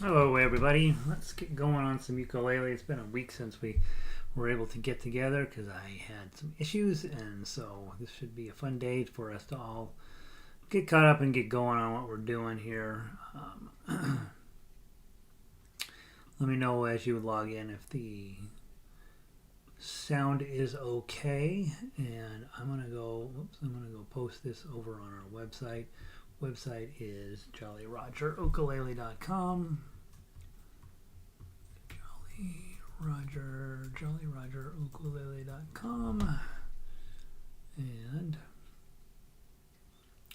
Hello everybody, let's get going on some ukulele. It's been a week since we were able to get together because I had some issues, and so this should be a fun day for us to all get caught up and get going on what we're doing here. Let me know as you log in if the sound is okay, and I'm gonna go post this over on our website. Website is jollyrogerukulele.com. jollyrogerukulele.com, and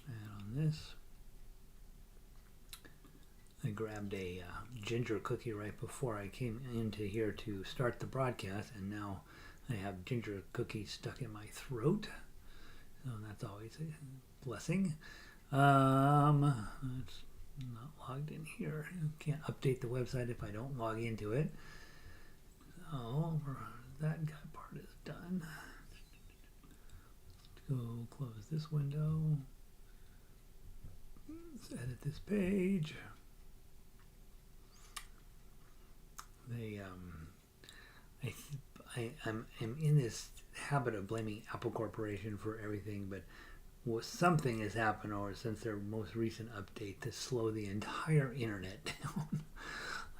on this I grabbed a ginger cookie right before I came into here to start the broadcast, and now I have ginger cookies stuck in my throat, so that's always a blessing. It's not logged in here. Can't update the website if I don't log into it. So that part is done. Let's go close this window. Let's edit this page. I'm in this habit of blaming Apple Corporation for everything, but something has happened since their most recent update to slow the entire internet down.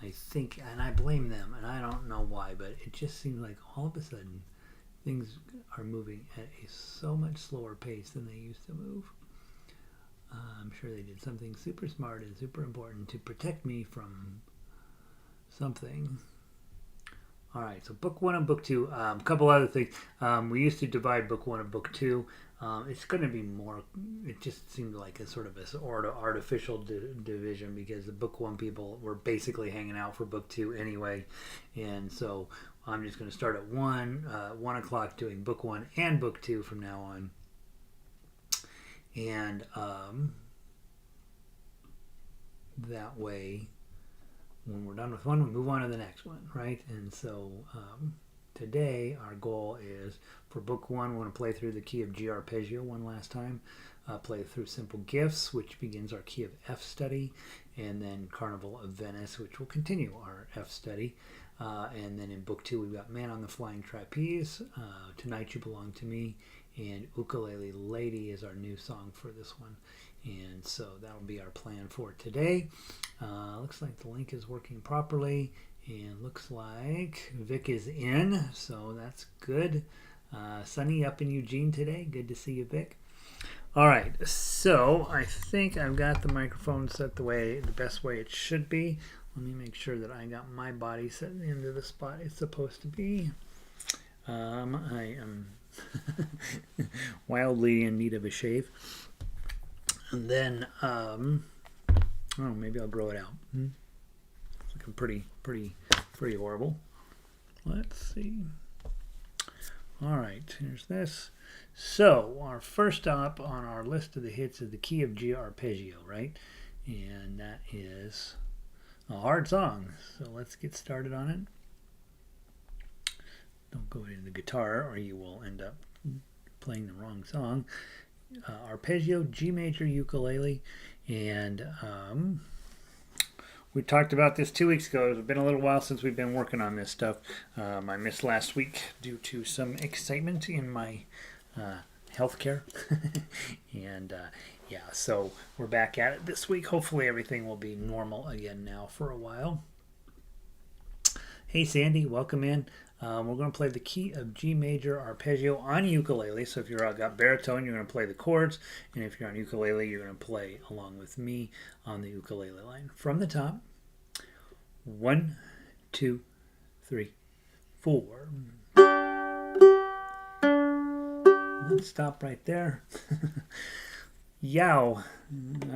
I think, and I blame them, and I don't know why, but it just seems like all of a sudden things are moving at a so much slower pace than they used to move. I'm sure they did something super smart and super important to protect me from something. All right, so book one and book two. A couple other things. We used to divide book one and book two. It's going to be more. It just seemed like a sort of artificial division, because the book one people were basically hanging out for book two anyway, and so I'm just going to start at 1 o'clock doing book one and book two from now on, and that way, when we're done with one, we move on to the next one, right? And so today our goal is for book one, we want to play through the key of G Arpeggio one last time, play through Simple Gifts, which begins our key of F study, and then Carnival of Venice, which will continue our F study. And then in book two, we've got Man on the Flying Trapeze, Tonight You Belong to Me, and Ukulele Lady is our new song for this one. And so that'll be our plan for today. Looks like the link is working properly, and looks like Vic is in, so that's good. Sunny up in Eugene today. Good to see you, Vic. All right, so I think I've got the microphone set the best way it should be. Let me make sure that I got my body set into the spot it's supposed to be. I am wildly in need of a shave. And then, maybe I'll grow it out. It's looking pretty horrible. Let's see. All right, here's this. So our first stop on our list of the hits is the key of G Arpeggio, right? And that is a hard song. So let's get started on it. Don't go into the guitar, or you will end up playing the wrong song. Arpeggio, G major ukulele, and we talked about this 2 weeks ago. It's been a little while since we've been working on this stuff. I missed last week due to some excitement in my healthcare, and so we're back at it this week. Hopefully everything will be normal again now for a while. Hey Sandy, welcome in. We're going to play the key of G major arpeggio on ukulele. So if you've got baritone, you're going to play the chords. And if you're on ukulele, you're going to play along with me on the ukulele line. From the top, 1, 2, 3, 4. Let's stop right there. Yow.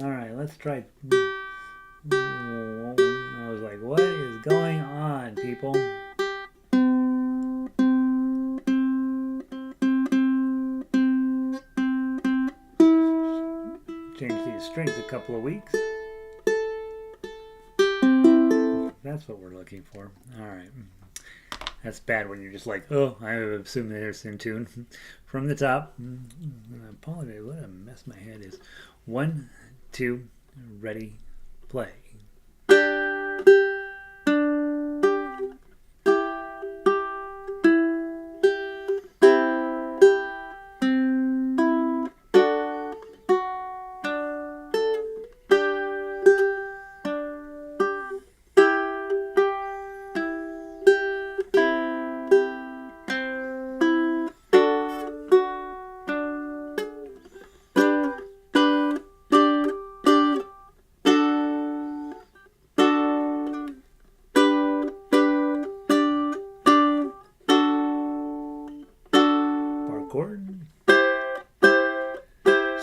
All right, let's try. I was like, what is going on, people? Change these strings a couple of weeks. That's what we're looking for. All right. That's bad when you're just like, oh, I assume that it's in tune. From the top. I apologize. What a mess my head is. 1, 2, ready, play.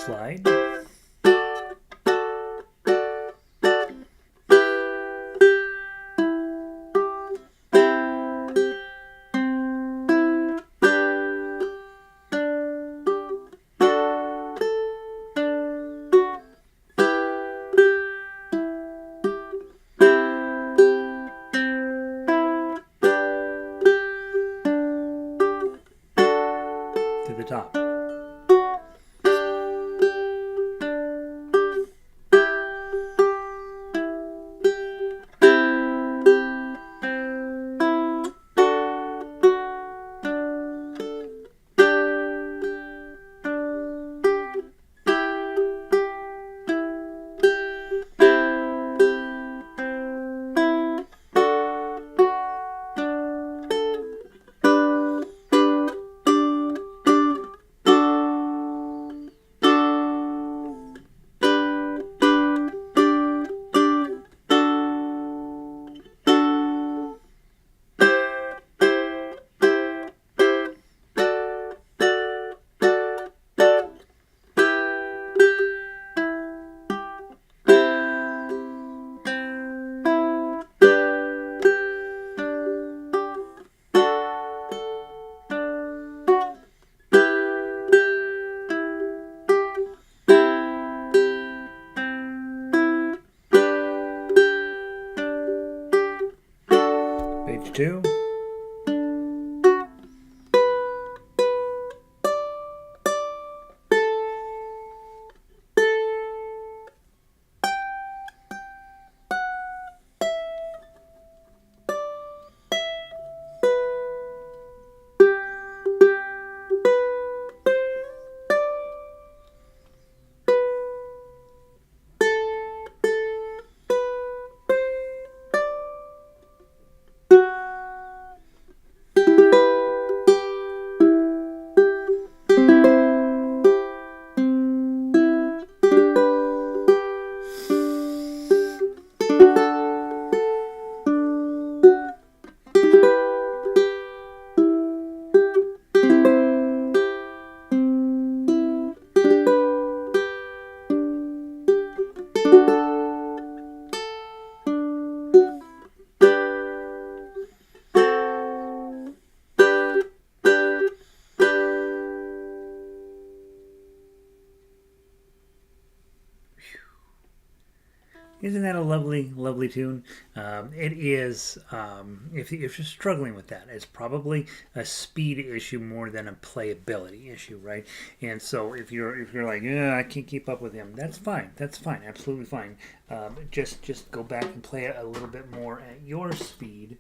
slide. To the top. Page 2. Isn't that a lovely, lovely tune? It is. If you're struggling with that, it's probably a speed issue more than a playability issue, right? And so if you're like, yeah, I can't keep up with him, that's fine. That's fine. Absolutely fine. Just go back and play it a little bit more at your speed.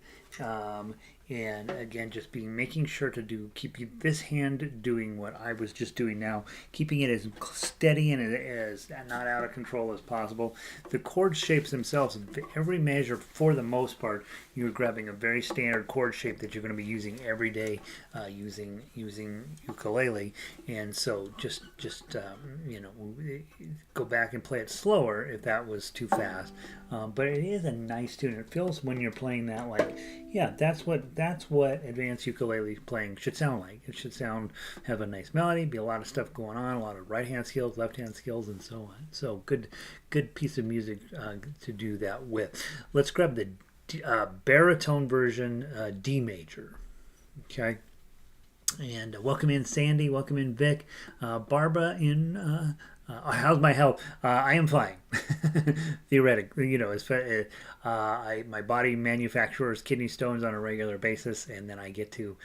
And again, just making sure to keep this hand doing what I was just doing now, keeping it as steady and as not out of control as possible. The chord shapes themselves, every measure for the most part, you're grabbing a very standard chord shape that you're going to be using every day using ukulele. And so just go back and play it slower if that was too fast. But it is a nice tune. It feels when you're playing that like, yeah, that's what advanced ukulele playing should sound like. It should have a nice melody, be a lot of stuff going on, a lot of right hand skills, left hand skills, and so on. So good piece of music to do that with. Let's grab the baritone version, D major. Okay. And welcome in Sandy, welcome in Vic, Barbara in. How's my health? I am fine. Theoretically, my body manufactures kidney stones on a regular basis, and then I get to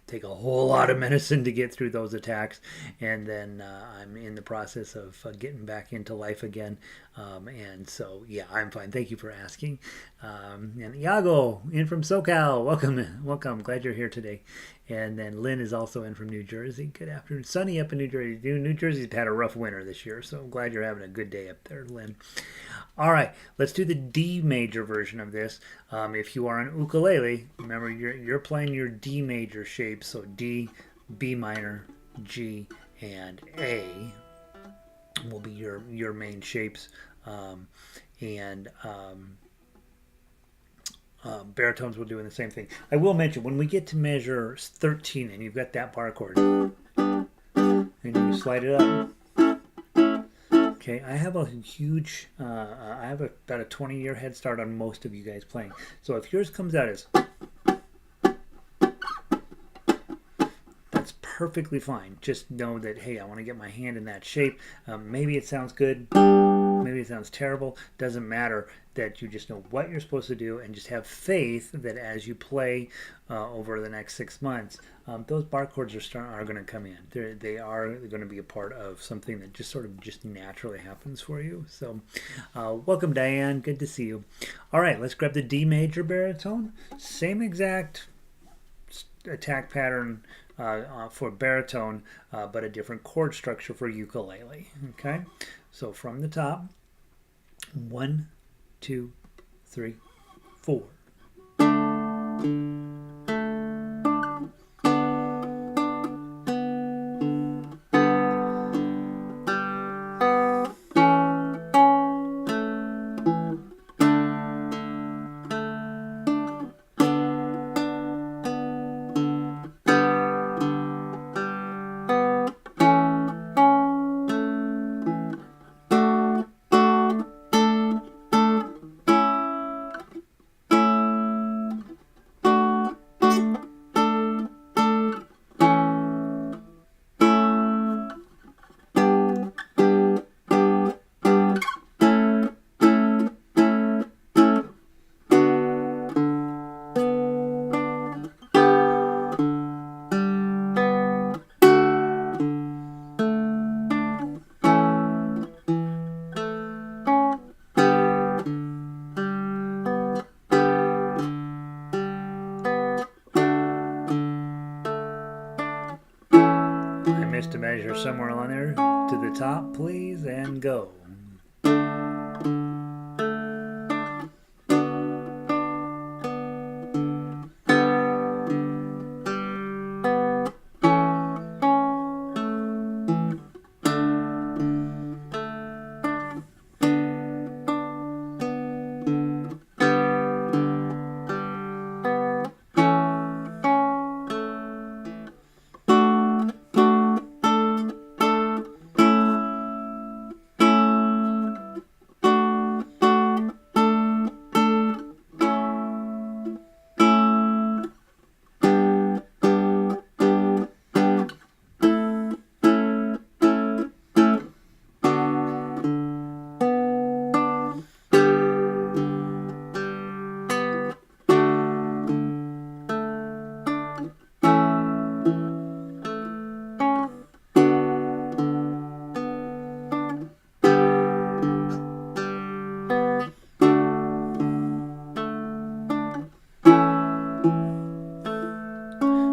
take a whole lot of medicine to get through those attacks, and then I'm in the process of getting back into life again. And so, yeah, I'm fine. Thank you for asking. And Iago in from SoCal, welcome. Glad you're here today. And then Lynn is also in from New Jersey. Good afternoon. Sunny up in New Jersey. New Jersey's had a rough winter this year, so I'm glad you're having a good day up there, Lynn. All right, let's do the D major version of this. If you are on ukulele, remember you're playing your D major shape, so D, B minor, G, and A will be your main shapes. Baritones will do the same thing. I will mention when we get to measure 13 and you've got that bar chord, and you slide it up. Okay, I have a huge, I have about a 20-year head start on most of you guys playing. So if yours comes out as, that's perfectly fine. Just know that, hey, I want to get my hand in that shape. Maybe it sounds good. Maybe it sounds terrible. Doesn't matter. That you just know what you're supposed to do and just have faith that as you play over the next 6 months, those bar chords are going to come in. They are going to be a part of something that just sort of just naturally happens for you. So welcome, Diane. Good to see you. All right, let's grab the D major baritone. Same exact attack pattern for baritone, but a different chord structure for ukulele. Okay, so from the top, 1, 2, 3, 4. To measure somewhere on there to the top, please, and go.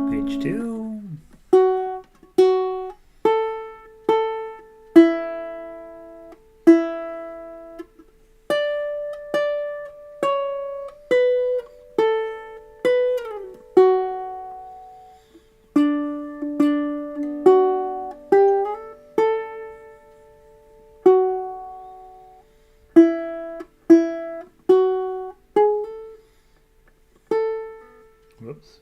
Page 2. Whoops.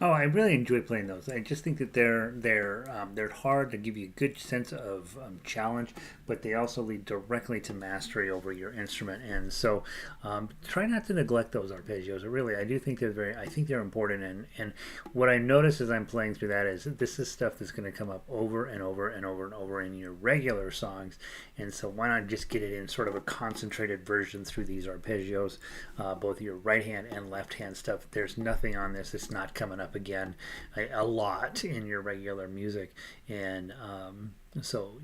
Oh, I really enjoy playing those. I just think that they're hard to give you a good sense of challenge, but they also lead directly to mastery over your instrument. And so, try not to neglect those arpeggios. Really, I do think I think they're important. And what I notice as I'm playing through that is this is stuff that's going to come up over and over and over and over in your regular songs. And so, why not just get it in sort of a concentrated version through these arpeggios, both your right hand and left hand stuff. There's nothing on this that's not coming up again. than a lot in your regular music. And so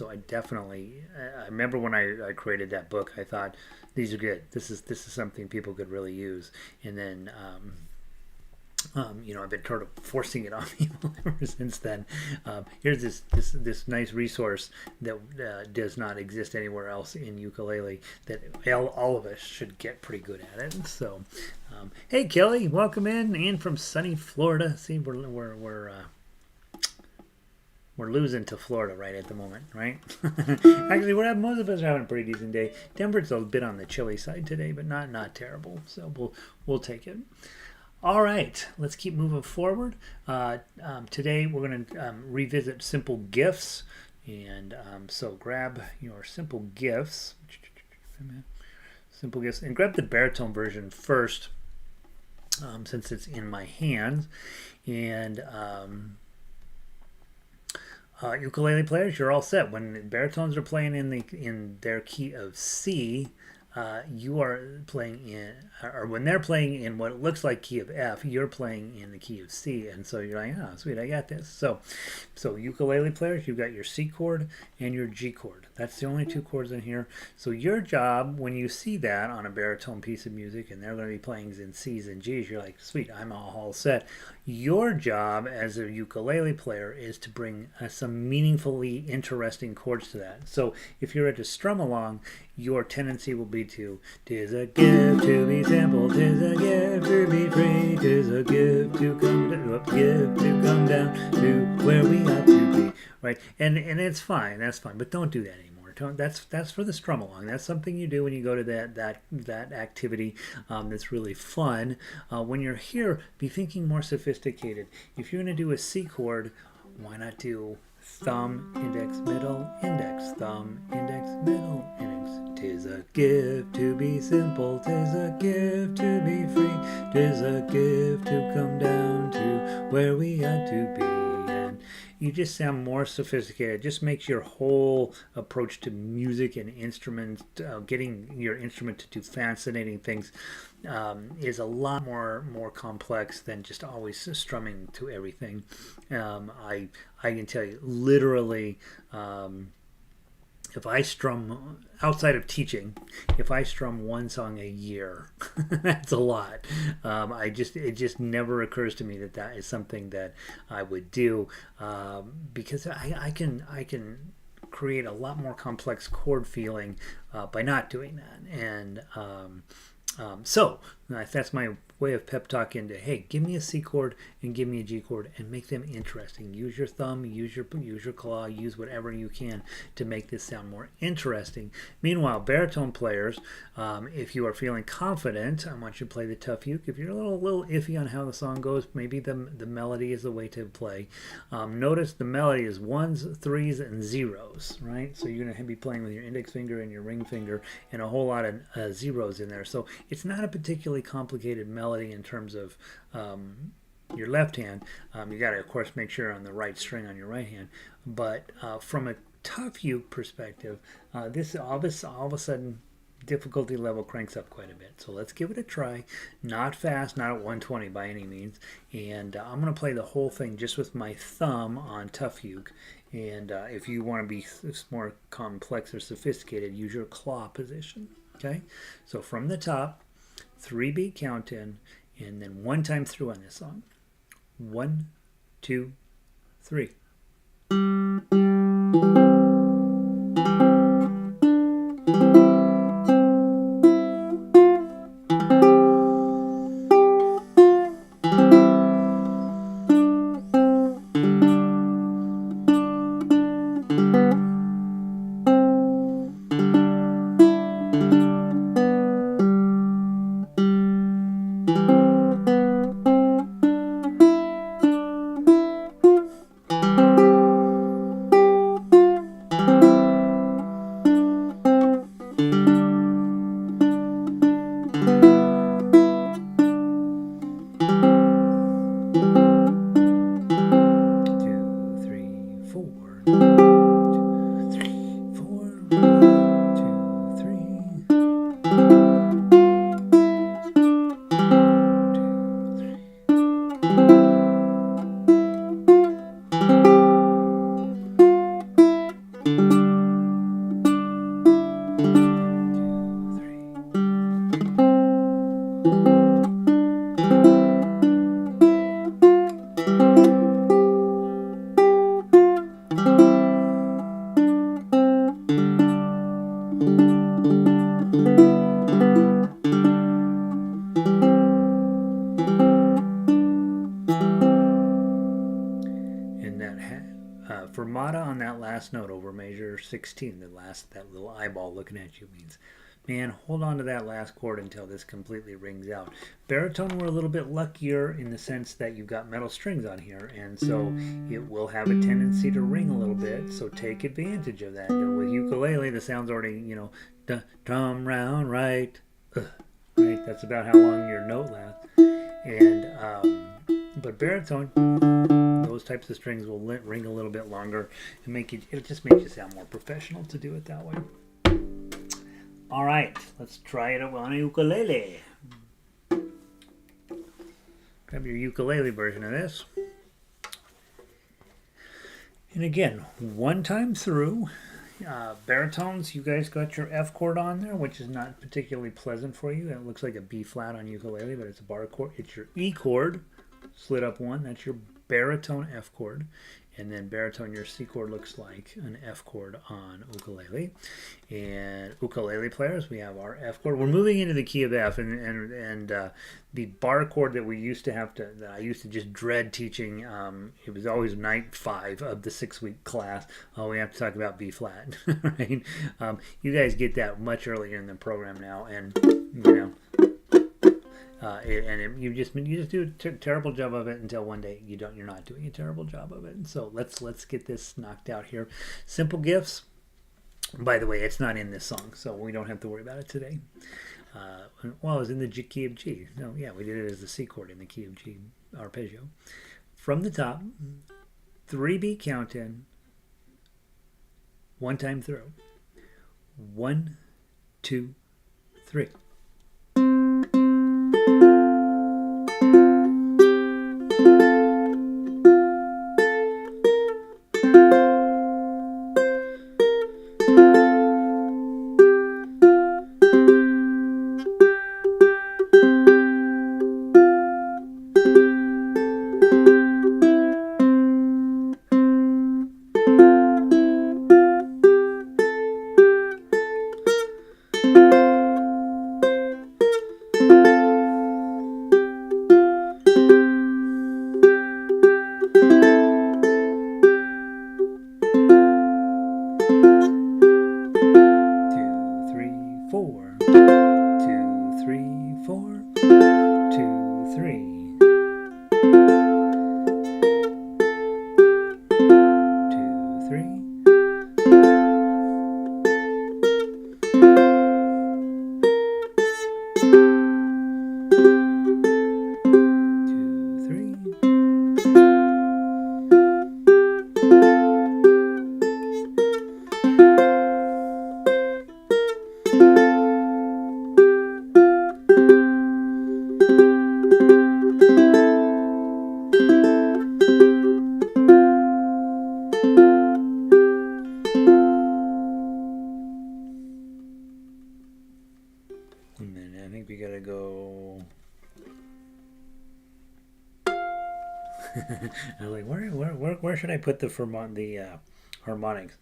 I definitely, I remember when I created that book, I thought these are good. This is something people could really use. And then I've been sort of forcing it on people ever since then. Here's this nice resource that does not exist anywhere else in ukulele, that all of us should get pretty good at it. So, hey Kelly, welcome in from sunny Florida. See, we're losing to Florida right at the moment, right? Actually, most of us are having a pretty decent day. Denver's a bit on the chilly side today, but not terrible. So we'll take it. All right, let's keep moving forward. Today we're going to revisit simple gifts, and so grab your simple gifts, and grab the baritone version first, since it's in my hands. And ukulele players, you're all set. When baritones are playing in their key of C, you are playing in, or when they're playing in what looks like key of F, you're playing in the key of C, and so you're like, oh, sweet, I got this. So ukulele players, you've got your C chord and your G chord. That's the only two chords in here. So your job, when you see that on a baritone piece of music, and they're going to be playing in C's and G's, you're like, sweet, I'm all set. Your job as a ukulele player is to bring some meaningfully interesting chords to that. So if you're at a strum along, your tendency will be to, 'tis a gift to be simple, 'tis a gift to be free, 'tis a gift to come down to where we ought to be, right? And it's fine, that's fine, but don't do that anymore. That's for the strum along. That's something you do when you go to that activity. That's really fun. When you're here, be thinking more sophisticated. If you're going to do a C chord, why not do thumb, index, middle, index, thumb, index, middle, index. 'Tis a gift to be simple, 'tis a gift to be free, 'tis a gift to come down to where we ought to be. And you just sound more sophisticated. It just makes your whole approach to music and instruments, getting your instrument to do fascinating things, is a lot more complex than just always strumming to everything. I can tell you, literally, if I strum, outside of teaching, if I strum one song a year, that's a lot. It just never occurs to me that is something that I would do, because I can create a lot more complex chord feeling by not doing that. And so that's my way of pep talk into, hey, give me a C chord and give me a G chord and make them interesting. Use your thumb, use your claw, use whatever you can to make this sound more interesting. Meanwhile, baritone players, if you are feeling confident, I want you to play the tough uke. If you're a little iffy on how the song goes, maybe the melody is the way to play. Notice the melody is ones, threes, and zeros, right? So you're going to be playing with your index finger and your ring finger and a whole lot of zeros in there. So it's not a particularly complicated melody in terms of your left hand. You got to, of course, make sure on the right string on your right hand. But from a tough uke perspective, this all of a sudden difficulty level cranks up quite a bit. So let's give it a try. Not fast, not at 120 by any means. And I'm going to play the whole thing just with my thumb on tough uke. And if you want to be more complex or sophisticated, use your claw position. Okay, so from the top, 3-beat count in, and then one time through on this song. 1, 2, 3. that fermata on that last note over measure 16, that little eyeball looking at you means, man, hold on to that last chord until this completely rings out. Baritone, we're a little bit luckier in the sense that you've got metal strings on here, and so it will have a tendency to ring a little bit, so take advantage of that. With ukulele, the sound's already, drum round, right, right, that's about how long your note lasts. And but baritone, those types of strings will ring a little bit longer and it just makes you sound more professional to do it that way. All right, let's try it on a ukulele. Grab your ukulele version of this. And again, one time through. Baritones, you guys got your F chord on there, which is not particularly pleasant for you. It looks like a B flat on ukulele, but it's a bar chord. It's your E chord, slid up one. That's your baritone F chord. And then baritone, your C chord looks like an F chord on ukulele. And ukulele players, we have our F chord. We're moving into the key of F, and the bar chord that we used to have that I used to just dread teaching. It was always night 5 of the 6-week class. Oh, we have to talk about B flat, right? You guys get that much earlier in the program now, and you just do a terrible job of it until one day you're not doing a terrible job of it. And so let's get this knocked out here. Simple Gifts, by the way, it's not in this song, so we don't have to worry about it today. Well, it was in the key of G. No, yeah, we did it as the C chord in the key of G arpeggio. From the top, 3-beat count in, one time through. 1, 2, 3. I was like, where should I put the harmonics?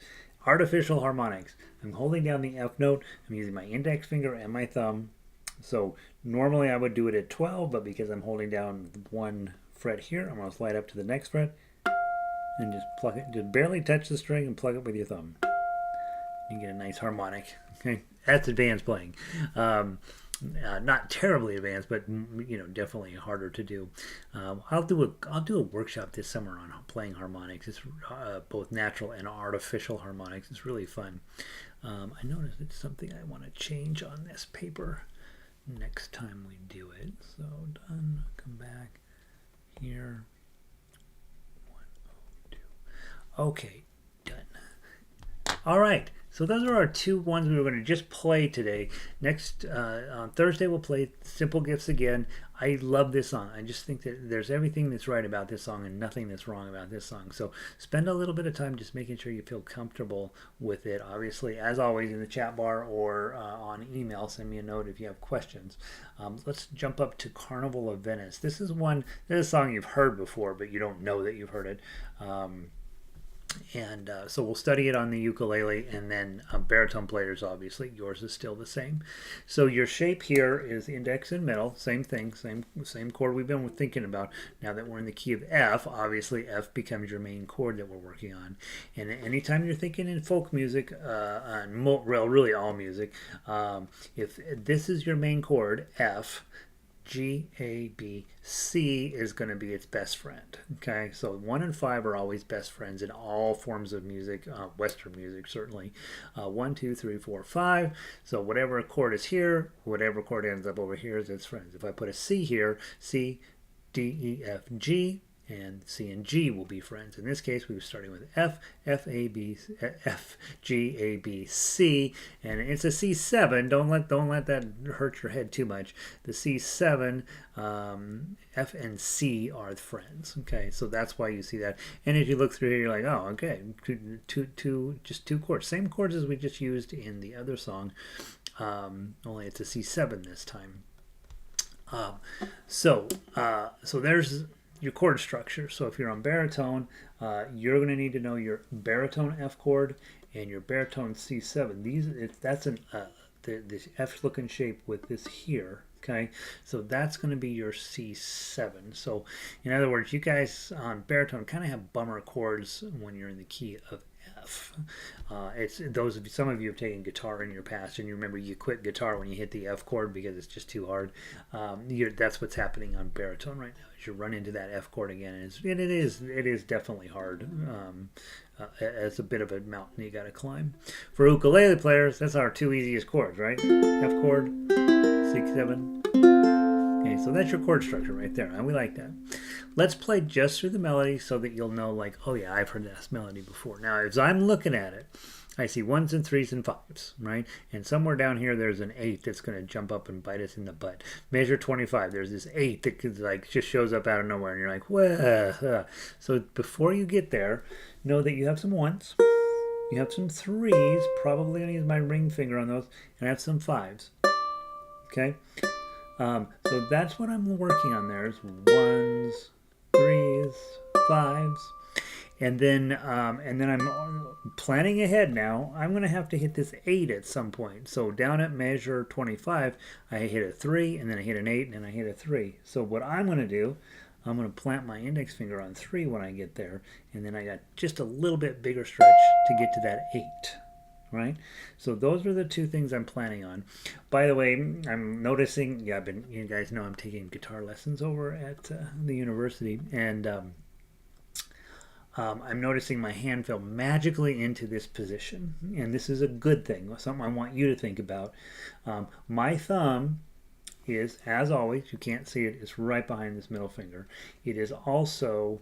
Artificial harmonics. I'm holding down the F note. I'm using my index finger and my thumb. So normally I would do it at 12, but because I'm holding down one fret here, I'm going to slide up to the next fret and just pluck it. Just barely touch the string and plug it with your thumb. You get a nice harmonic. Okay, that's advanced playing. Not terribly advanced, but definitely harder to do. I'll do a workshop this summer on playing harmonics. It's both natural and artificial harmonics. It's really fun. I noticed it's something I want to change on this paper next time we do it. So done. Come back here. 102. Okay, done. All right. So those are our two ones we were going to just play today. Next, on Thursday, we'll play Simple Gifts again. I love this song. I just think that there's everything that's right about this song and nothing that's wrong about this song. So spend a little bit of time just making sure you feel comfortable with it. Obviously, as always, in the chat bar or on email, send me a note if you have questions. Let's jump up to Carnival of Venice. This is a song you've heard before, but you don't know that you've heard it. And so we'll study it on the ukulele, and then baritone players, obviously, yours is still the same. So your shape here is index and middle, same thing, same chord we've been thinking about. Now that we're in the key of F, obviously F becomes your main chord that we're working on. And anytime you're thinking in folk music, really all music, if this is your main chord, F, G, A, B, C is going to be its best friend. Okay, so 1 and 5 are always best friends in all forms of music, Western music certainly. 1, 2, 3, 4, 5. So whatever chord is here, whatever chord ends up over here is its friends. If I put a C here, C, D, E, F, G, and C and G will be friends. In this case, we were starting with F, F, A, B, F, G, A, B, C, and it's a C7. Don't let that hurt your head too much. The C7, F and C are friends. Okay, so that's why you see that. And if you look through here, you're like, oh, okay, just two chords, same chords as we just used in the other song. Only it's a C7 this time. So there's your chord structure. So if you're on baritone, you're going to need to know your baritone F chord and your baritone C7. That's this F looking shape with this here. Okay, so that's going to be your C7. So in other words, you guys on baritone kind of have bummer chords when you're in the key of F. Some of you have taken guitar in your past, and you remember you quit guitar when you hit the F chord because it's just too hard. That's what's happening on baritone right now. As you run into that F chord again, and it is definitely hard. It's a bit of a mountain you got to climb. For ukulele players, that's our two easiest chords, right? F chord, C7. Okay, so that's your chord structure right there, and we like that. Let's play just through the melody so that you'll know, like, oh yeah, I've heard this melody before. Now, as I'm looking at it, I see 1s and 3s and 5s, right? And somewhere down here, there's an 8 that's going to jump up and bite us in the butt. Measure 25. There's this 8 that just shows up out of nowhere, and you're like, well. So before you get there, know that you have some 1s, you have some 3s. Probably going to use my ring finger on those, and I have some 5s. Okay. So that's what I'm working on there is 1s, 3s, 5s. And then I'm planning ahead now. I'm going to have to hit this 8 at some point. So down at measure 25, I hit a 3, and then I hit an 8, and then I hit a 3. So what I'm going to do, I'm going to plant my index finger on 3 when I get there, and then I got just a little bit bigger stretch to get to that 8. Right? So those are the two things I'm planning on. By the way, I'm noticing, you guys know I'm taking guitar lessons over at the university, and I'm noticing my hand fell magically into this position, and this is a good thing, something I want you to think about. My thumb is, as always, you can't see it, it's right behind this middle finger. It is also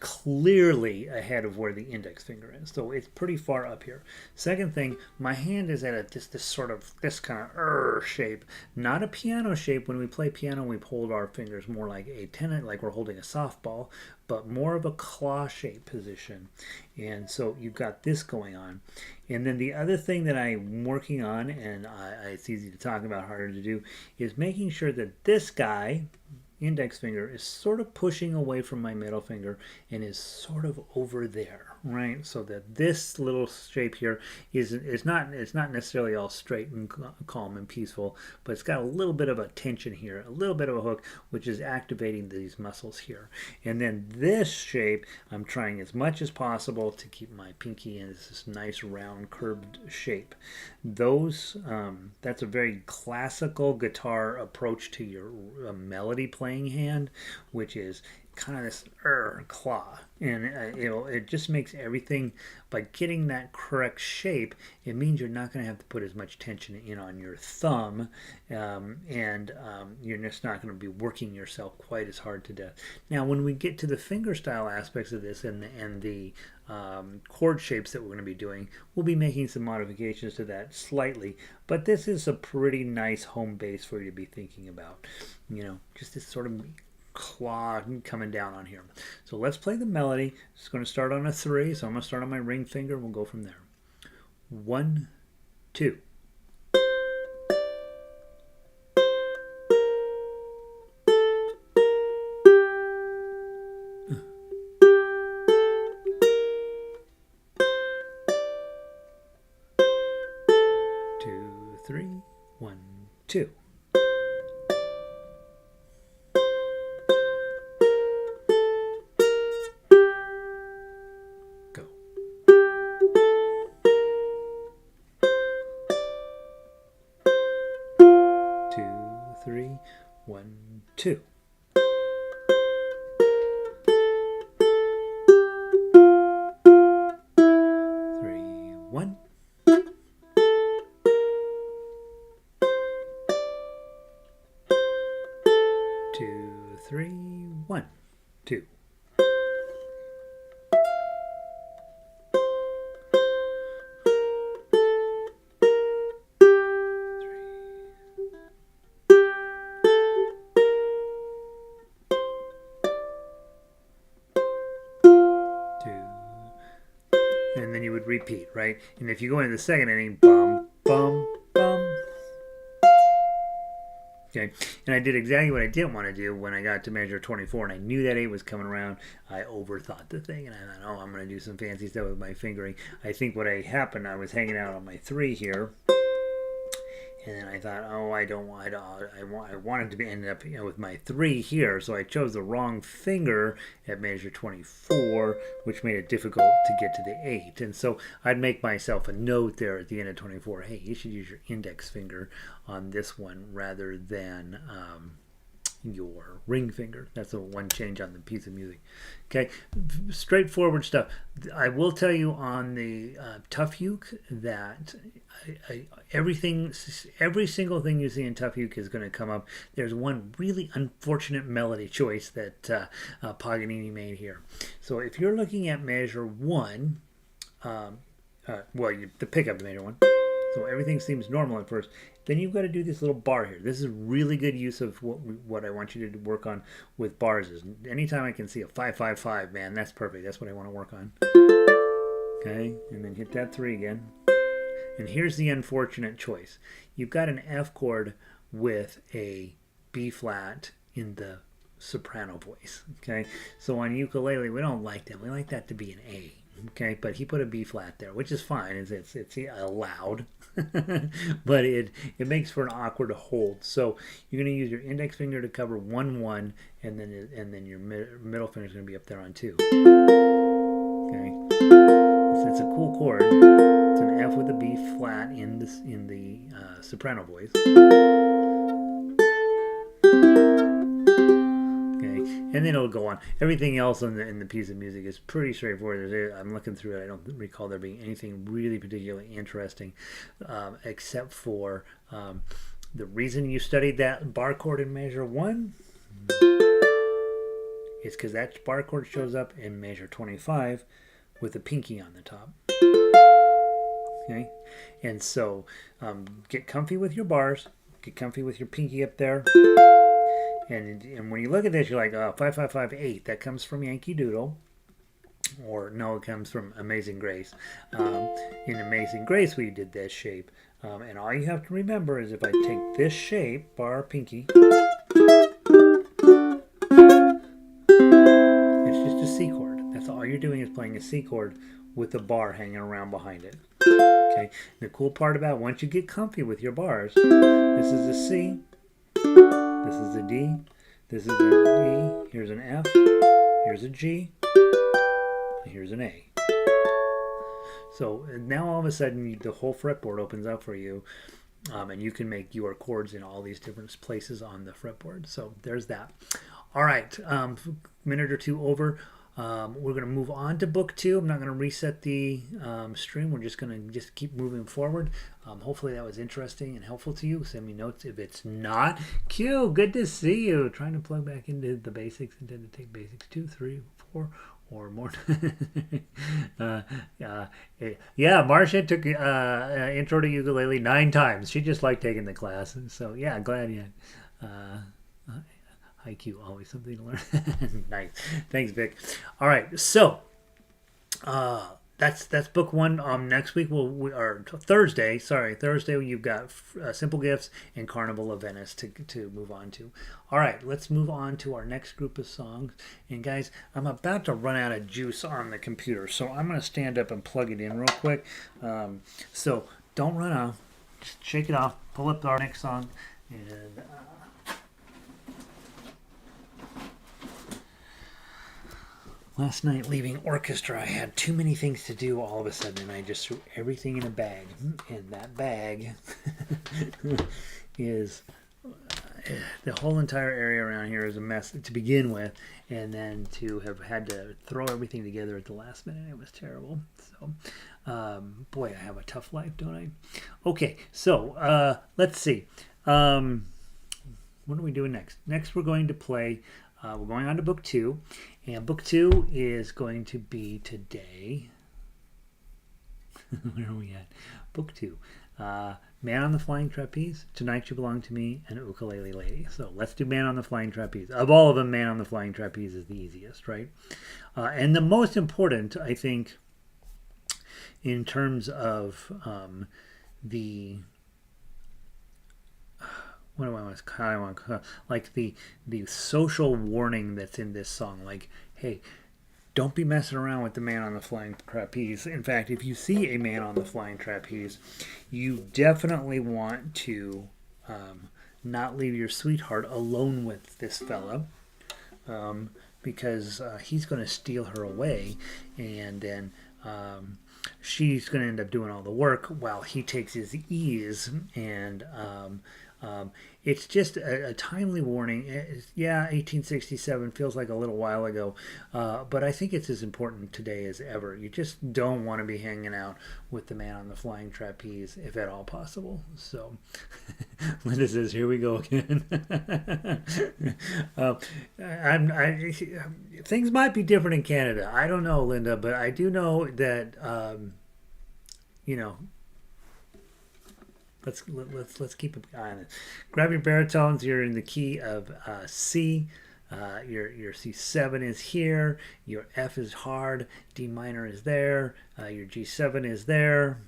clearly ahead of where the index finger is, so it's pretty far up here. Second thing, my hand is at this kind of shape, not a piano shape. When we play piano, we hold our fingers more like a tennis, like we're holding a softball, but more of a claw shape position. And so you've got this going on. And then the other thing that I'm working on, and it's easy to talk about, harder to do, is making sure that this guy, index finger, is sort of pushing away from my middle finger and is sort of over there, right? So that this little shape here is not necessarily all straight and calm and peaceful, but it's got a little bit of a tension here, a little bit of a hook, which is activating these muscles here. And then this shape, I'm trying as much as possible to keep my pinky in this nice round curved shape. That's a very classical guitar approach to your melody playing hand, which is kind of this claw, and it just makes everything, by getting that correct shape, it means you're not going to have to put as much tension in on your thumb, and you're just not going to be working yourself quite as hard to death. Now, when we get to the finger style aspects of this and the chord shapes that we're going to be doing, we'll be making some modifications to that slightly, but this is a pretty nice home base for you to be thinking about, just this sort of claw coming down on here. So let's play the melody. It's going to start on a 3, so I'm going to start on my ring finger. We'll go from there. 1, 2. 3, 1, 2. Go. 2, 3, 1, 2. 3, 1. 2, 3, 1, 2. 2, and then you would repeat, right? And if you go into the second inning, bum, bum, bum. Okay, and I did exactly what I didn't want to do when I got to measure 24, and I knew that 8 was coming around. I overthought the thing, and I thought, oh, I'm going to do some fancy stuff with my fingering. I think what happened, I was hanging out on my 3 here, and then I thought, oh, I wanted to be ended up with my 3 here, so I chose the wrong finger at measure 24, which made it difficult to get to the 8. And so I'd make myself a note there at the end of 24, hey, you should use your index finger on this one rather than your ring finger. That's the one change on the piece of music. Okay, straightforward stuff. I will tell you on the tough uke that every single thing you see in tough uke is going to come up. There's one really unfortunate melody choice that Paganini made here. So if you're looking at measure 1, the pickup to measure 1, so everything seems normal at first. Then you've got to do this little bar here. This is really good use of what I want you to work on with bars. Is anytime I can see a 5-5-5, man, that's perfect. That's what I want to work on. Okay, and then hit that 3 again. And here's the unfortunate choice. You've got an F chord with a B flat in the soprano voice. Okay, so on ukulele we don't like that. We like that to be an A. Okay, but he put a B flat there, which is fine. It's allowed, but it makes for an awkward hold. So you're going to use your index finger to cover 1-1, and then your middle finger is going to be up there on 2. Okay, so it's a cool chord. It's an F with a B flat in the soprano voice. And then it'll go on. Everything else in the piece of music is pretty straightforward. I'm looking through it. I don't recall there being anything really particularly interesting, except for the reason you studied that bar chord in measure 1 is because that bar chord shows up in measure 25 with a pinky on the top. Okay, and so get comfy with your bars. Get comfy with your pinky up there. And when you look at this, you're like, 5-5-5-8. That comes from Yankee Doodle. Or no, it comes from Amazing Grace. In Amazing Grace, we did this shape. And all you have to remember is if I take this shape, bar, pinky, it's just a C chord. That's all you're doing is playing a C chord with a bar hanging around behind it. Okay. The cool part about once you get comfy with your bars, this is a C. This is a D, this is an E, here's an F, here's a G, and here's an A. So now all of a sudden the whole fretboard opens up for you, and you can make your chords in all these different places on the fretboard. So there's that. All right, minute or two over. We're going to move on to book 2. I'm not going to reset the stream. We're just going to keep moving forward. Hopefully that was interesting and helpful to you. Send me notes if it's not. Q, good to see you. Trying to plug back into the basics. Intend to take basics 2, 3, 4, or more. Yeah, Marcia took intro to ukulele 9 times. She just liked taking the class. So yeah, glad you. IQ, always something to learn. Nice. Thanks, Vic. All right, so that's book 1. Next week Thursday. Thursday you've got Simple Gifts and Carnival of Venice to move on to. All right, let's move on to our next group of songs. And guys, I'm about to run out of juice on the computer, so I'm going to stand up and plug it in real quick. So don't run off. just shake it off, pull up our next song, and last night leaving orchestra, I had too many things to do all of a sudden, and I just threw everything in a bag, and that bag is the whole entire area around here is a mess to begin with, and then to have had to throw everything together at the last minute, it was terrible. So boy, I have a tough life, don't I? Okay, so let's see, what are we doing next? Next we're going to play, we're going on to book 2, and book 2 is going to be today. Where are we at? Book 2, Man on the Flying Trapeze, Tonight You Belong to Me, and Ukulele Lady. So let's do Man on the Flying Trapeze. Of all of them, Man on the Flying Trapeze is the easiest, right? And the most important, I think, in terms of the, what do I want to, like the social warning that's in this song. Like, hey, don't be messing around with the man on the flying trapeze. In fact, if you see a man on the flying trapeze, you definitely want to not leave your sweetheart alone with this fella, because he's going to steal her away, and then she's going to end up doing all the work while he takes his ease. And it's just a timely warning. Yeah, 1867 feels like a little while ago, but I think it's as important today as ever. You just don't want to be hanging out with the man on the flying trapeze, if at all possible. So Linda says, here we go again. Things might be different in Canada. I don't know, Linda, but I do know that, you know, let's keep an eye on it. Grab your baritones. You're in the key of C. Your C7 is here. Your F is hard. D minor is there. Your G7 is there.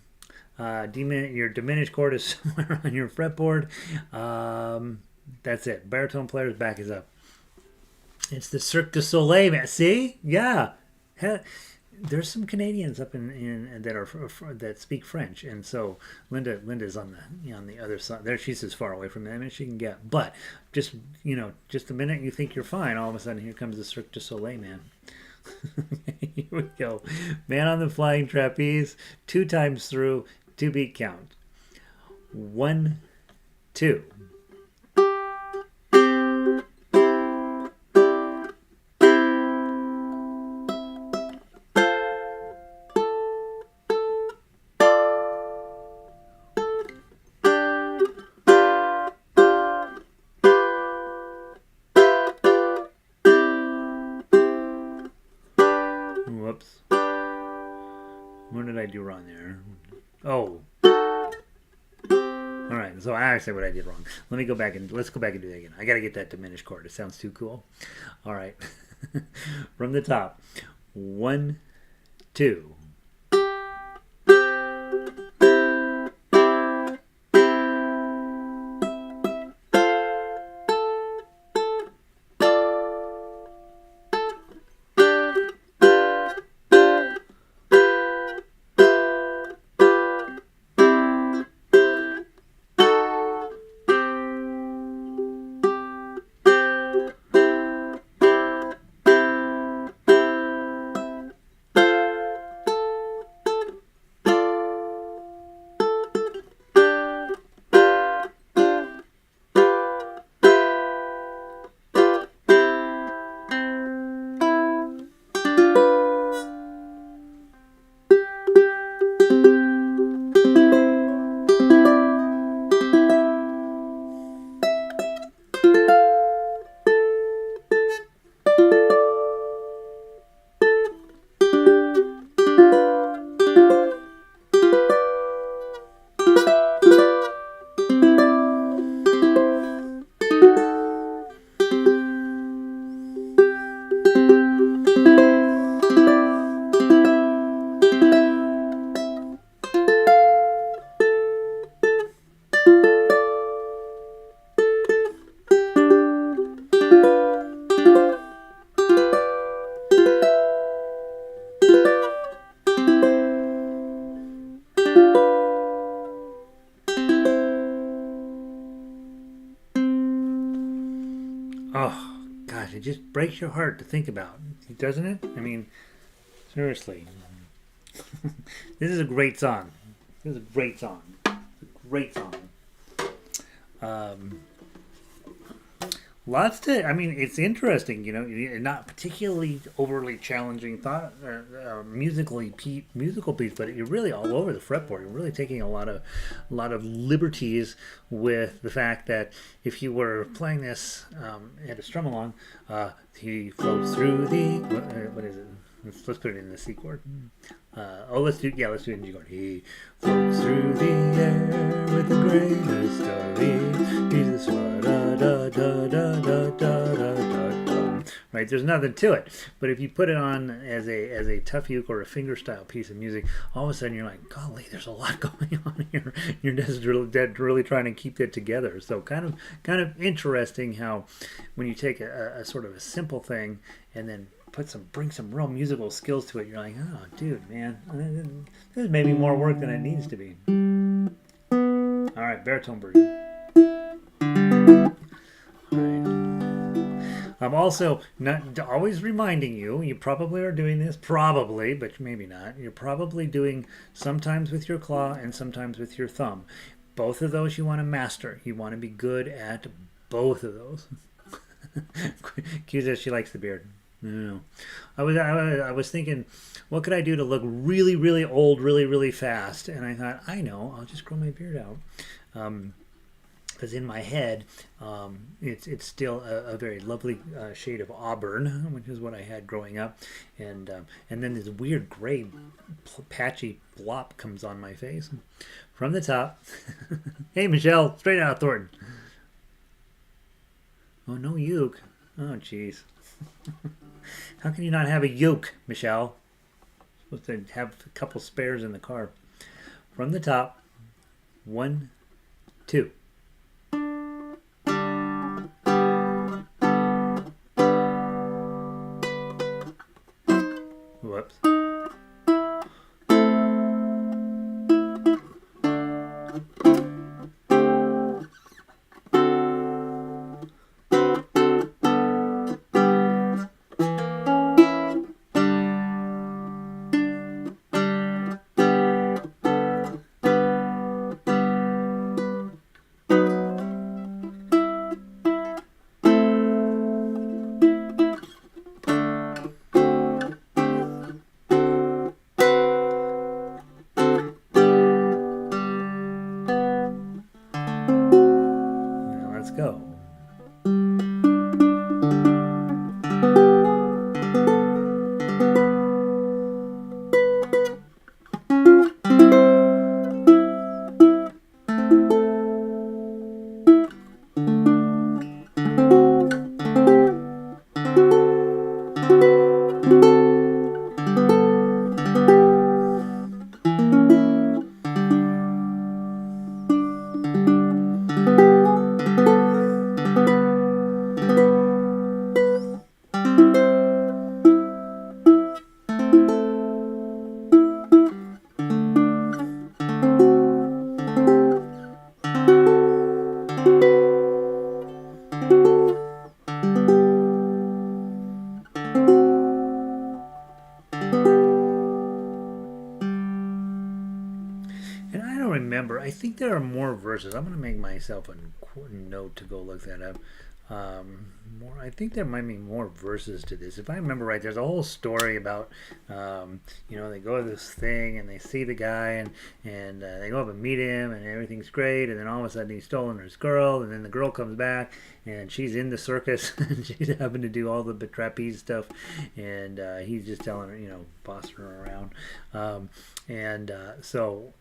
Your diminished chord is somewhere on your fretboard. That's it. Baritone player's back is up. It's the Cirque du Soleil, man. See? Yeah. There's some Canadians up in that are that speak French, and so Linda's on the other side. There, she's as far away from them as she can get. But just the minute you think you're fine, all of a sudden here comes the Cirque du Soleil, man. Here we go, Man on the Flying Trapeze, 2 times through, 2-beat count. 1, 2. Whoops. What did I do wrong there? Oh. Alright, so I say what I did wrong. Let's go back and do that again. I gotta get that diminished chord. It sounds too cool. Alright. From the top. 1, 2. just breaks your heart to think about, doesn't it? I mean, seriously. This is a great song. This is a great song. Great song. Lots to, I mean, it's interesting, you know, not particularly overly challenging musical piece, but you're really all over the fretboard. You're really taking a lot of liberties with the fact that if you were playing this at a strum along, he floats through the, what is it? Let's put it in the C chord. Let's do it in G chord. He floats through the air with the greatest of ease. He's the da da da da da da da da. Right? There's nothing to it. But if you put it on as a tough uke or a fingerstyle piece of music, all of a sudden you're like, golly, there's a lot going on here. You're just really trying to keep it together. So kind of interesting how when you take a sort of a simple thing and then bring some real musical skills to it. You're like, oh, dude, man, this is maybe more work than it needs to be. All right, baritone version. All right. I'm also not always reminding you. You probably are doing this, probably, but maybe not. You're probably doing sometimes with your claw and sometimes with your thumb. Both of those you want to master. You want to be good at both of those. Q says she likes the beard. No, I was thinking, what could I do to look really, really old, really, really fast? And I thought, I know, I'll just grow my beard out. Because in my head, it's still a very lovely shade of auburn, which is what I had growing up. And then this weird gray, patchy blop comes on my face from the top. Hey, Michelle, straight out of Thornton. Oh, no uke. Oh, jeez. How can you not have a uke, Michelle? Supposed to have a couple spares in the car. From the top, 1, 2. Whoops. Go. I think there are more verses. I'm going to make myself a note to go look that up. I think there might be more verses to this. If I remember right, there's a whole story about, they go to this thing and they see the guy and they go up and meet him and everything's great. And then all of a sudden he's stolen his girl. And then the girl comes back and she's in the circus and she's having to do all the trapeze stuff. And he's just telling her, bossing her around. So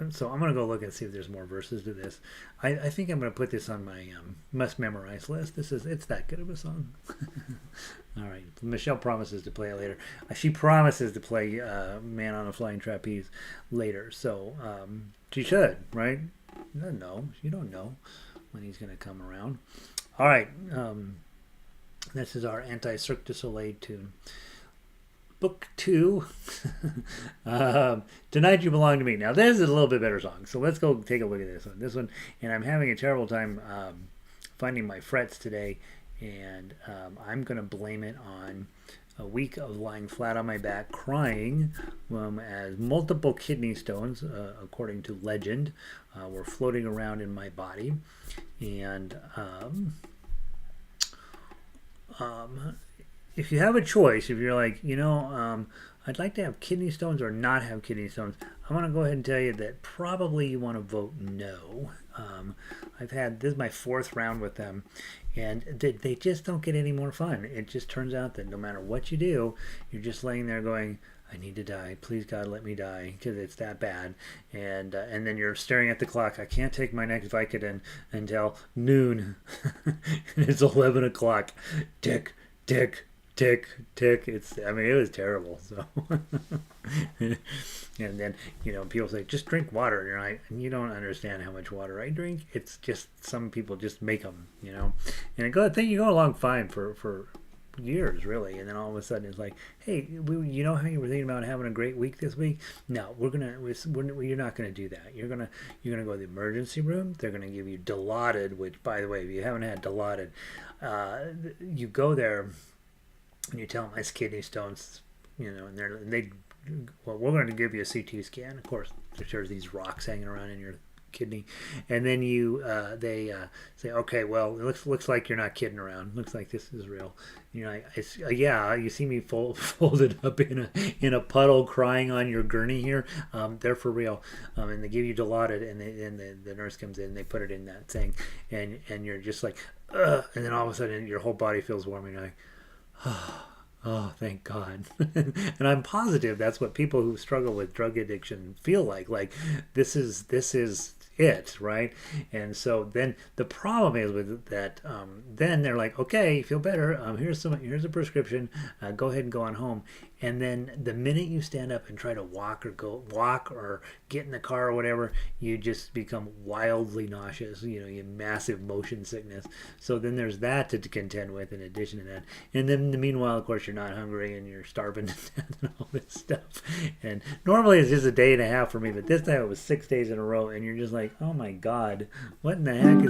I'm going to go look and see if there's more verses to this. I think I'm going to put this on my must memorize list. It's that good of a song. All right. Michelle promises to play it later. She promises to play Man on a Flying Trapeze later. So she should, right? You don't know. You don't know when he's going to come around. All right. This is our Anti-Cirque du Soleil tune. Book 2, Tonight You Belong to Me. Now, this is a little bit better song, so let's go take a look at this one. And I'm having a terrible time finding my frets today, and I'm going to blame it on a week of lying flat on my back crying, as multiple kidney stones, according to legend, were floating around in my body. And if you have a choice, if you're like, I'd like to have kidney stones or not have kidney stones, I want to go ahead and tell you that probably you want to vote no. This is my 4th round with them, and they just don't get any more fun. It just turns out that no matter what you do, you're just laying there going, I need to die. Please, God, let me die, because it's that bad. And then you're staring at the clock. I can't take my next Vicodin until noon. It's 11 o'clock. Tick, tick, tick, tick. It was terrible. So, and then, people say, just drink water. And you're like, you don't understand how much water I drink. It's just, some people just make them, And you go along fine for years, really, and then all of a sudden it's like, hey, you know how you were thinking about having a great week this week? No, you're not gonna do that. You're gonna go to the emergency room. They're gonna give you Dilaudid, which, by the way, if you haven't had Dilaudid, you go there and you tell them it's kidney stones, and we're going to give you a CT scan. Of course, there's these rocks hanging around in your kidney, and then they say, okay, well, it looks like you're not kidding around. Looks like this is real. Yeah, you see me folded up in a puddle crying on your gurney here. They're for real. And they give you Dilaudid, and the nurse comes in and they put it in that thing, and you're just like, ugh, and then all of a sudden your whole body feels warm, and you're like, oh, thank God. And I'm positive that's what people who struggle with drug addiction feel like. Like, this is it, right? And so then the problem is with that, then they're like, okay, you feel better, here's a prescription, go ahead and go on home. And then the minute you stand up and try to walk or get in the car or whatever, you just become wildly nauseous. You have massive motion sickness. So then there's that to contend with in addition to that. And then in the meanwhile, of course, you're not hungry and you're starving to death and all this stuff. And normally it's just a day and a half for me, but this time it was 6 days in a row, and you're just like, oh my God, what in the heck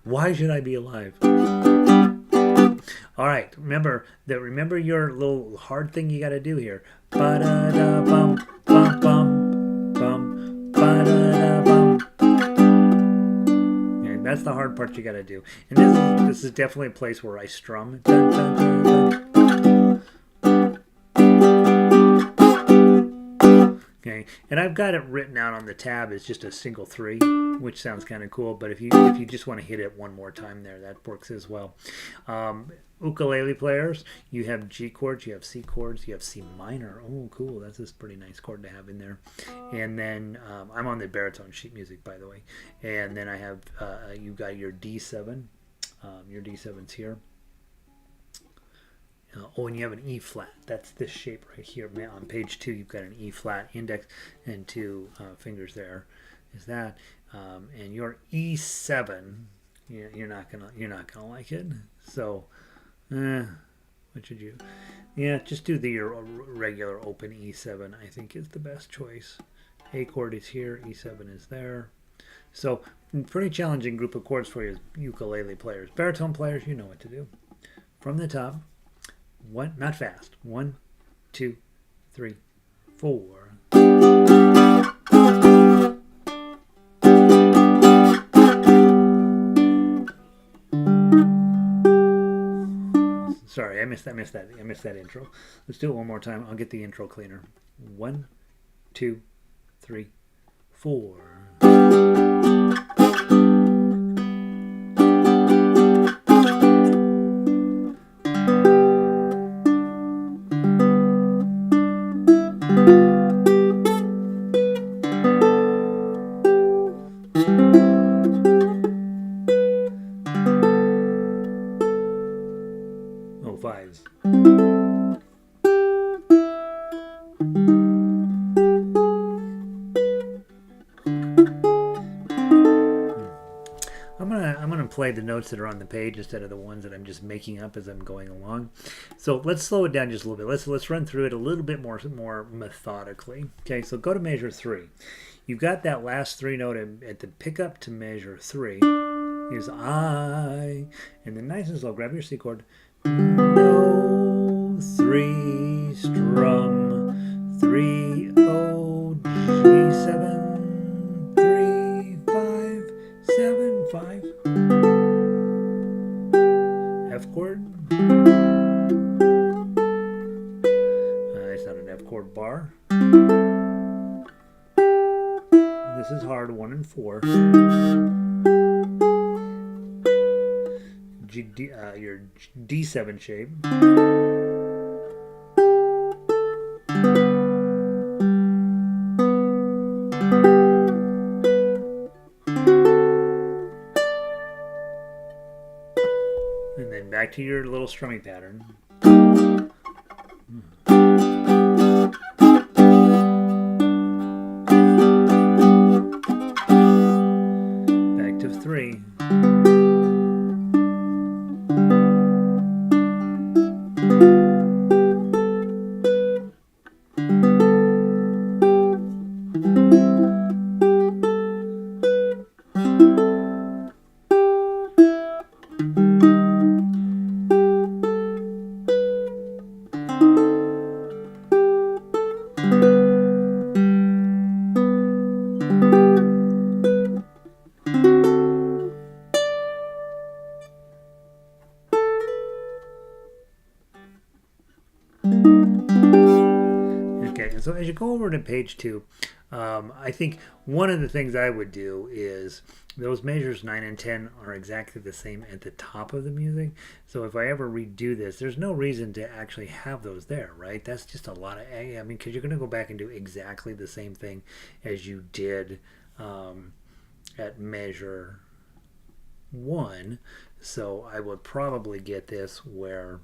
why should I be alive? All right, remember your little hard thing you got to do here. Ba-da-da-bum, bum, bum, bum, ba-da-da-bum. Yeah, that's the hard part you got to do. And this is definitely a place where I strum. Dun, dun, dun, dun. Okay, and I've got it written out on the tab as just a single 3, which sounds kind of cool. But if you just want to hit it one more time there, that works as well. Ukulele players, you have G chords, you have C chords, you have C minor. Oh, cool! That's a pretty nice chord to have in there. And then I'm on the baritone sheet music, by the way. And then I have you've got your D7. Your D7's here. And you have an E flat. That's this shape right here. On page 2, you've got an E flat index and 2 fingers there. Is that? And your E7, you're not gonna like it. So, what should you? Yeah, just do your regular open E7. I think is the best choice. A chord is here. E7 is there. So, pretty challenging group of chords for you ukulele players. Baritone players, you know what to do. From the top. One, not fast. 1, 2, 3, 4. Sorry, I missed that intro. Let's do it one more time. I'll get the intro cleaner. 1, 2, 3, 4. Fives. I'm gonna play the notes that are on the page instead of the ones that I'm just making up as I'm going along. So let's slow it down just a little bit. Let's run through it a little bit more methodically. Okay, so go to measure 3. You've got that last 3 note at the pickup to measure 3. is I. And then nice and slow, grab your C chord. No, 3, strum, 3, O, G7, 3, 5, 7, 5. F chord. It's not an F chord bar. This is hard, 1 and 4. Your D7 shape. And then back to your little strumming pattern. Back to 3. Okay, so as you go over to page 2, I think one of the things I would do is those measures 9 and 10 are exactly the same at the top of the music. So if I ever redo this, there's no reason to actually have those there, right? That's just a lot of, I mean, because you're going to go back and do exactly the same thing as you did at measure 1. So I would probably get this where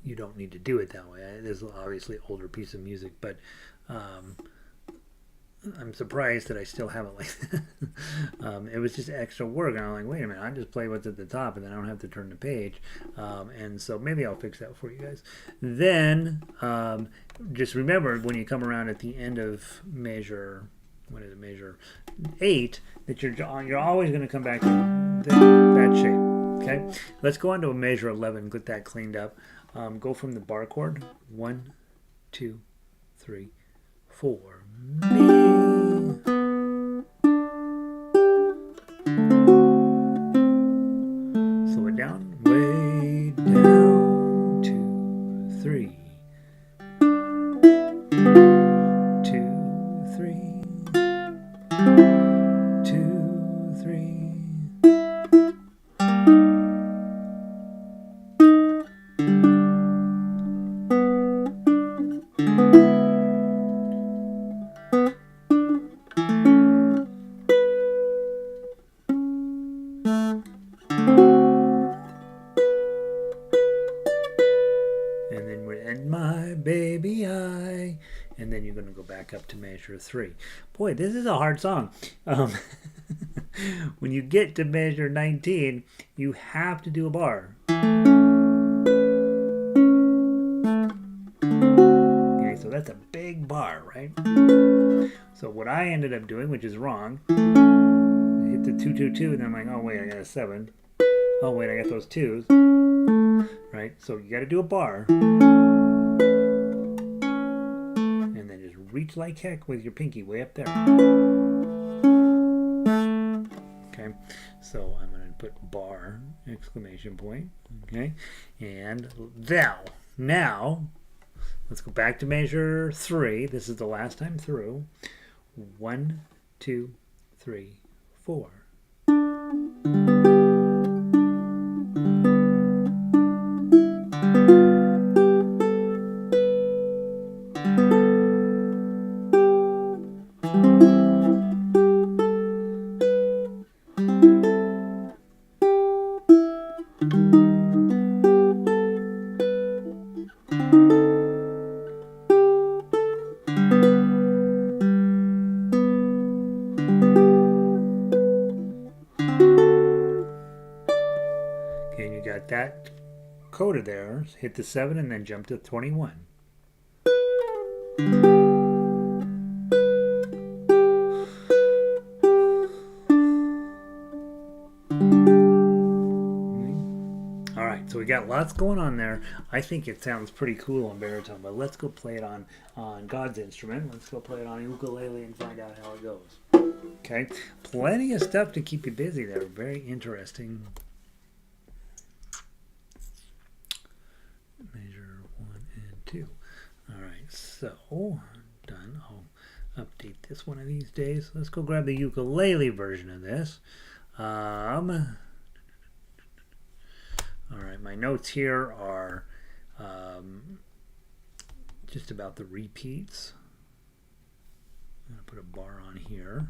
you don't need to do it that way. This is obviously an older piece of music, but I'm surprised that I still have it like that. It was just extra work, and I'm like, wait a minute, I just play what's at the top, and then I don't have to turn the page. And so maybe I'll fix that for you guys. Then just remember when you come around at the end of measure, what is it, measure 8, that you're always going to come back to that shape. Okay, let's go on to a measure 11, get that cleaned up. Go from the bar chord, 1, 2, 3, 4. Mi. Slow it down, way down, 2, 3. 2, 3. 2, 3. And then we're in my baby I, and then you're going to go back up to measure 3. Boy, this is a hard song. When you get to measure 19, you have to do a bar. Okay, so that's a big bar, right? So what I ended up doing, which is wrong, hit the 2, 2, 2, and then I'm like, oh wait, I got a 7. Oh wait, I got those 2s. Right? So you got to do a bar. And then just reach like heck with your pinky way up there. Okay? So I'm going to put bar, exclamation point. Okay? And now, let's go back to measure 3. This is the last time through. 1, 2, 3, 4. And you got that coda there. Hit the 7 and then jump to 21. got lots going on there. I think it sounds pretty cool on baritone, but let's go play it on God's instrument. Let's go play it on ukulele and find out how it goes. Okay, plenty of stuff to keep you busy there. Very interesting. Measure 1 and 2. All right, so done. I'll update this one of these days. Let's go grab the ukulele version of this. All right, my notes here are just about the repeats. I'm going to put a bar on here.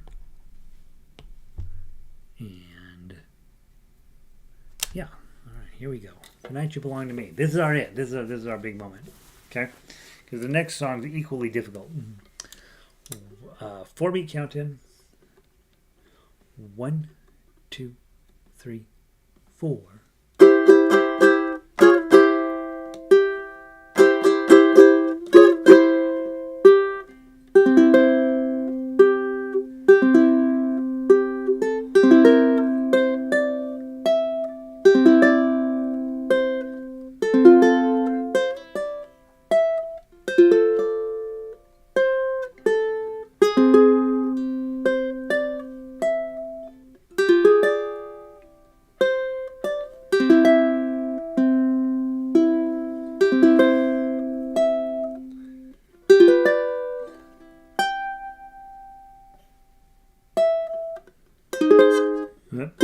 And yeah, all right, here we go. Tonight You Belong to Me. This is our it. This is our big moment. Okay? Because the next song is equally difficult. 4-beat count in. 1, 2, 3, 4. Yep.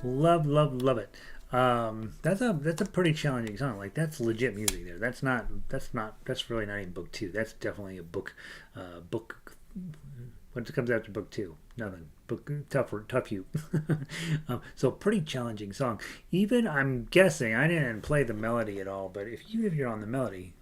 Love it. Love it. That's a pretty challenging song. Like, that's legit music there. That's really not even book 2. That's definitely a book. What comes after book 2? Nothing. Book tough you. So pretty challenging song. Even, I'm guessing, I didn't play the melody at all, but if you're on the melody.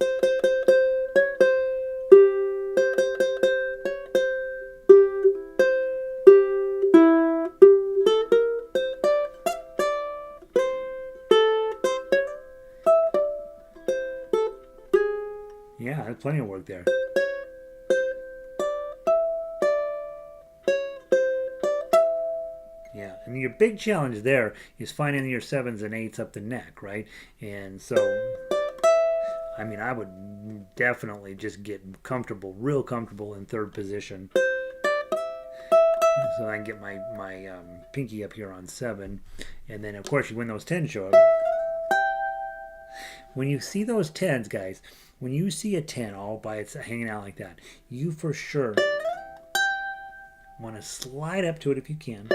Yeah, there's plenty of work there. Yeah, and your big challenge there is finding your 7s and 8s up the neck, right? And so, I mean, I would definitely just get comfortable, real comfortable in 3rd position. So I can get my pinky up here on 7. And then, of course, when those 10s show up, when you see those tens, guys, when you see a 10 all by itself hanging out like that, you for sure want to slide up to it if you can.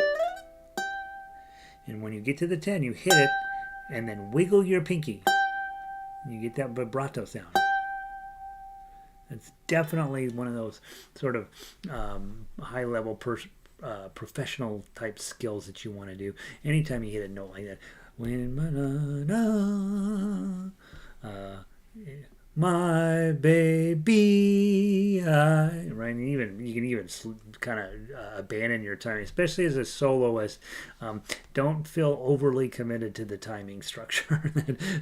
And when you get to the 10, you hit it and then wiggle your pinky. You get that vibrato sound. It's definitely one of those sort of high-level professional type skills that you want to do. Anytime you hit a note like that, my baby, right? And even you can even kind of abandon your timing, especially as a soloist. Don't feel overly committed to the timing structure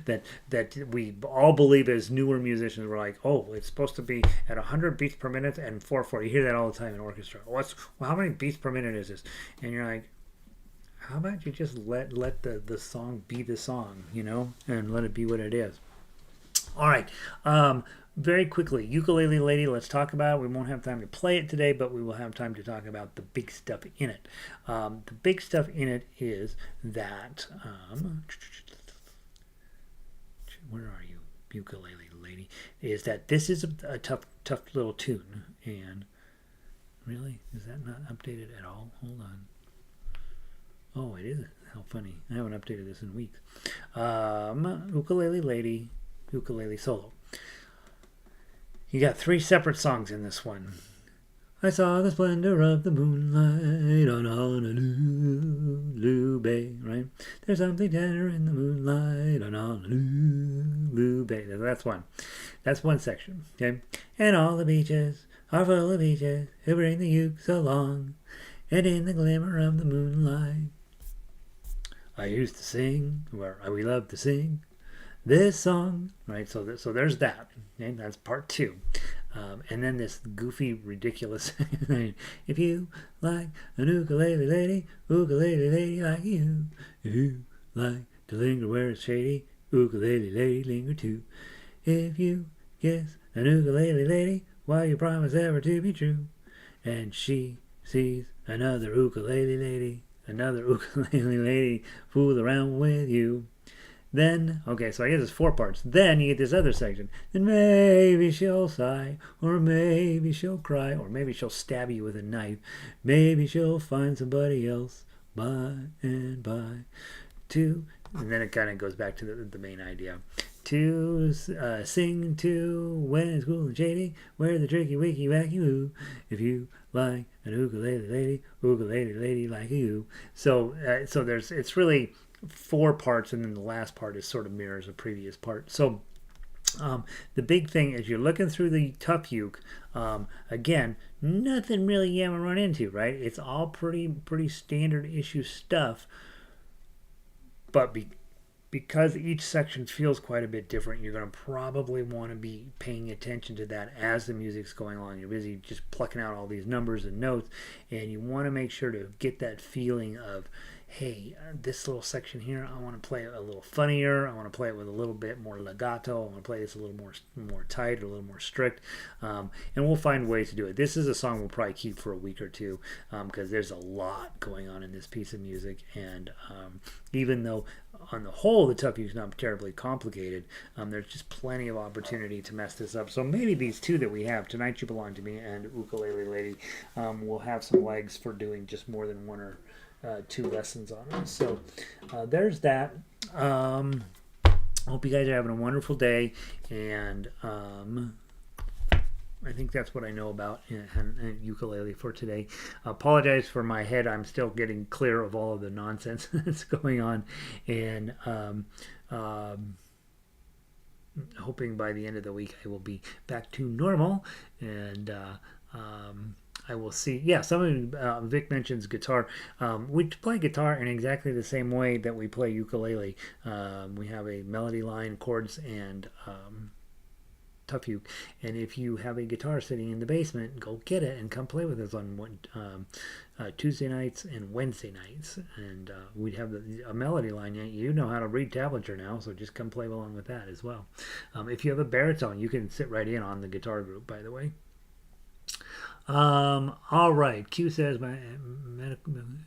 that we all believe as newer musicians. We're like, oh, it's supposed to be at 100 beats per minute and 4/4. You hear that all the time in orchestra. How many beats per minute is this? And you're like, how about you just let the song be the song, and let it be what it is. All right. Very quickly, Ukulele Lady, let's talk about it. We won't have time to play it today, but we will have time to talk about the big stuff in it. The big stuff in it is that... where are you, Ukulele Lady? Is that this is a tough little tune. And really? Is that not updated at all? Hold on. Oh, it isn't. How funny. I haven't updated this in weeks. Ukulele Lady... ukulele solo. You got 3 separate songs in this one. I saw the splendor of the moonlight on Honolulu Bay, right? There's something tender in the moonlight on Honolulu Bay. That's one. That's one section, okay? And all the beaches are full of beaches who bring the ukes along, and in the glimmer of the moonlight I used to sing, where we love to sing this song, right? So there's that. Okay? That's part 2. And then this goofy, ridiculous if you like an ukulele lady like you. If you like to linger where it's shady, ukulele lady linger too. If you kiss an ukulele lady, why you promise ever to be true. And she sees another ukulele lady fool around with you. Then, okay, so I guess it's 4 parts. Then you get this other section. Then maybe she'll sigh, or maybe she'll cry, or maybe she'll stab you with a knife. Maybe she'll find somebody else by and by. And then it kind of goes back to the main idea. To sing to when it's cool and shady, where the tricky wicky wacky woo. If you like an ukulele lady like you. So it's really 4 parts, and then the last part is sort of mirrors a previous part. So the big thing is you're looking through the tough uke. Again, nothing really you haven't run into, right? It's all pretty standard issue stuff. But because each section feels quite a bit different, you're going to probably want to be paying attention to that as the music's going on. You're busy just plucking out all these numbers and notes, and you want to make sure to get that feeling of, hey, this little section here, I want to play it a little funnier. I want to play it with a little bit more legato. I want to play this a little more tight, or a little more strict. And we'll find ways to do it. This is a song we'll probably keep for a week or two, because there's a lot going on in this piece of music. And even though on the whole the tough uke's not terribly complicated, there's just plenty of opportunity to mess this up. So maybe these 2 that we have, Tonight You Belong to Me and Ukulele Lady, will have some legs for doing just more than 1 or 2 lessons on it. So there's that. Hope you guys are having a wonderful day, and I think that's what I know about ukulele for today. Apologize for my head. I'm still getting clear of all of the nonsense that's going on, and hoping by the end of the week I will be back to normal, and I will see. Yeah, some of Vic mentions guitar. We play guitar in exactly the same way that we play ukulele. We have a melody line, chords, and tough uke. And if you have a guitar sitting in the basement, go get it and come play with us on Tuesday nights and Wednesday nights. And we'd have a melody line. You know how to read tablature now, so just come play along with that as well. If you have a baritone, you can sit right in on the guitar group, by the way. All right. Q says my medical. Anyone?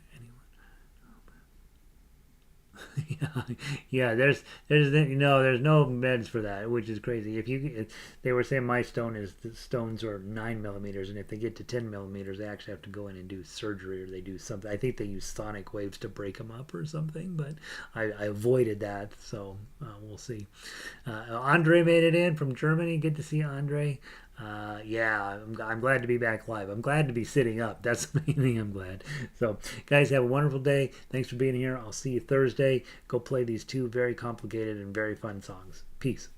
Yeah. There's no meds for that, which is crazy. They were saying my stones are 9 millimeters, and if they get to 10 millimeters, they actually have to go in and do surgery, or they do something. I think they use sonic waves to break them up or something. But I avoided that, so we'll see. Andre made it in from Germany. Good to see Andre. Yeah, I'm glad to be back live. I'm glad to be sitting up. That's the main thing. I'm glad. So, guys, have a wonderful day. Thanks for being here. I'll see you Thursday. Go play these two very complicated and very fun songs. Peace.